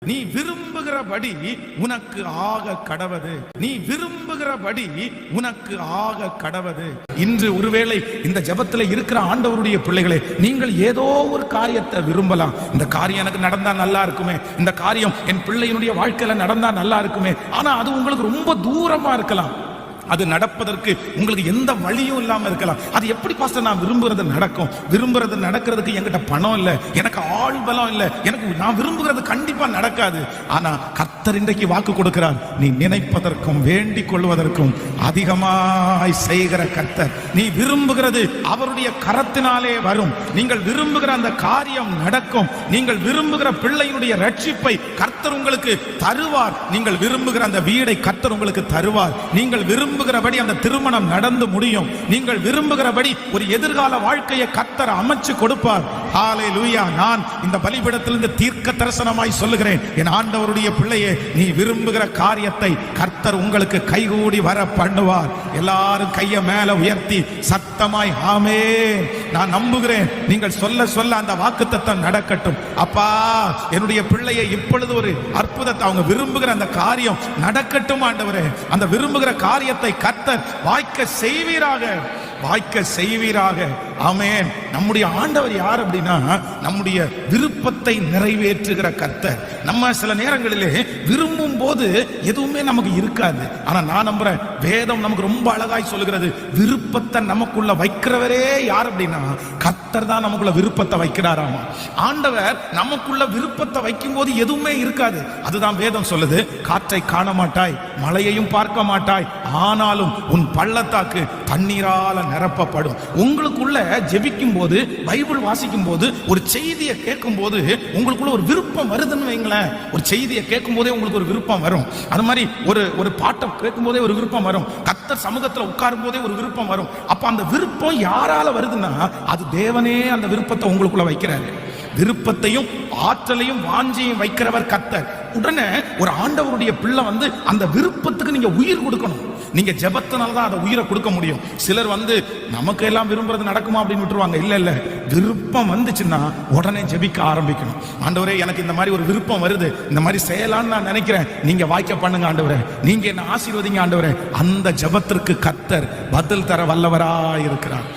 நீ விரும்புகிறபடி உனக்கு ஆக கடவது. நீ விரும்புகிறபடி உனக்கு ஆக கடவது. இன்று ஒருவேளை இந்த ஜெபத்துல இருக்கிற ஆண்டவருடைய பிள்ளைகளே, நீங்கள் ஏதோ ஒரு காரியத்தை விரும்பலாம். இந்த காரியம் எனக்கு நடந்தா நல்லா இருக்குமே, இந்த காரியம் என் பிள்ளையினுடைய வாழ்க்கையில நடந்தா நல்லா இருக்குமே. ஆனா அது உங்களுக்கு ரொம்ப தூரமா இருக்கலாம். அது நடப்பதற்கு உங்களுக்கு எந்த வழியும் இல்லாம இருக்கலாம். அது எப்படி பாஸ்டர் நான் விரும்புறது நடக்கும்? விரும்புறது நடக்கிறதுக்கு என்கிட்ட பணம் இல்ல, எனக்கு ஆள் பலம் இல்ல, எனக்கு நான் விரும்புகிறது கண்டிப்பா நடக்காது. ஆனா கர்த்தர் இன்றைக்கு வாக்கு கொடுக்கிறார், நீ நினைப்பதற்கும் வேண்டிக் கொள்வதற்கும் அதிகமாய் செய்கிற கர்த்தர். நீ விரும்புகிறது அவருடைய கரத்தினாலே வரும். நீங்கள் விரும்புகிற அந்த காரியம் நடக்கும். நீங்கள் விரும்புகிற பிள்ளையினுடைய ரட்சிப்பை கர்த்தர் உங்களுக்கு தருவார். நீங்கள் விரும்புகிற அந்த வீடை கர்த்தர் உங்களுக்கு தருவார். நீங்கள் விரும்புகிறபடி அந்த திருமணம் நடந்து முடியும். நீங்கள் விரும்புகிறபடி ஒரு எதிர்கால வாழ்க்கையை கர்த்தர் அமைச்சு கொடுப்பார். ஹல்லேலூயா. நான் இந்த பலிபீடத்திலிருந்து தீர்க்க தரிசனமாய் சொல்லுகிறேன், என் ஆண்டவருடைய பிள்ளையே, நீ விரும்புகிற காரியத்தை கர்த்தர் உங்களுக்கு கைகூடி வர பண்ணுவார். எல்லாரும் கையை மேல உயர்த்தி சத்தமாய் ஆமென். நான் நம்புகிறேன், நீங்கள் சொல்ல சொல்ல அந்த வாக்குத்தத்தம் நடக்கட்டும். அப்பா, என்னுடைய பிள்ளையை இப்பொழுது ஒரு அற்புதத்தை, அவங்க விரும்புகிற அந்த காரியம் நடக்கட்டும் ஆண்டவரே. அந்த விரும்புகிற காரியத்தை கர்த்தர் வாய்க்க செய்வீராக, வாய்க்க செய்வீராக. ஆமென். நம்முடைய ஆண்டவர் யார் அப்படின்னா, நம்முடைய விருப்பத்தை நிறைவேற்றுகிற கர்த்தர். நம்ம சில நேரங்களிலே விரும்பும் போது எதுவுமே நமக்கு இருக்காது. ஆனா நான் நம்புறேன், வேதம் நமக்கு ரொம்ப அழகாய் சொல்லுகிறது, விருப்பத்தை நமக்குள்ள வைக்கிறவரே யார் அப்படின்னா கர்த்தர் தான் நமக்குள்ள விருப்பத்தை வைக்கிறாராமா. ஆண்டவர் நமக்குள்ள விருப்பத்தை வைக்கும் போது எதுவுமே இருக்காது. அதுதான் வேதம் சொல்லுது, காற்றை காண மாட்டாய், மழையையும் பார்க்க மாட்டாய், ஆனாலும் உன் பள்ளத்தாக்கு தண்ணீரால நிரப்பப்படும். உங்களுக்குள்ள ஜெபிக்கும் போது, பைபிள் வாசிக்கும் போது, ஒரு செய்தியை கேட்கும் போது உங்களுக்குள்ள ஒரு விருப்பம் வருதுன்னு வைங்களேன். ஒரு செய்தியை கேட்கும் போதே உங்களுக்கு ஒரு விருப்பம் வரும். அது மாதிரி ஒரு பாட்டை கேட்கும் போதே ஒரு விருப்பம் வரும். கர்த்தர் சமூகத்தில் உட்காரும் போதே ஒரு விருப்பம் வரும். அப்ப அந்த விருப்பம் யாரால வருதுன்னா, அது தேவனே அந்த விருப்பத்தை உங்களுக்குள்ள வைக்கிறாரு. விருப்பத்தையும் ஆற்றலையும் வாஞ்சையும் வைக்கிறவர் கர்த்தர். உடனே ஒரு ஆண்டவருடைய பிள்ளை வந்து அந்த விருப்பத்துக்கு நீங்க உயிர் கொடுக்கணும். நீங்க ஜெபத்தினால்தான் அதை உயிரை கொடுக்க முடியும். சிலர் வந்து நமக்கு எல்லாம் விரும்புறது நடக்குமா அப்படின்னு விட்டுருவாங்க. இல்ல இல்ல, விருப்பம் வந்துச்சுன்னா உடனே ஜெபிக்க ஆரம்பிக்கணும். ஆண்டவரே, எனக்கு இந்த மாதிரி ஒரு விருப்பம் வருது, இந்த மாதிரி செய்யலாம்னு நான் நினைக்கிறேன், நீங்க வாய்க்க பண்ணுங்க ஆண்டவரே, நீங்க என்ன ஆசீர்வதிங்க ஆண்டவரே. அந்த ஜெபத்திற்கு கர்த்தர் பதில் தர வல்லவராய் இருக்கிறார்.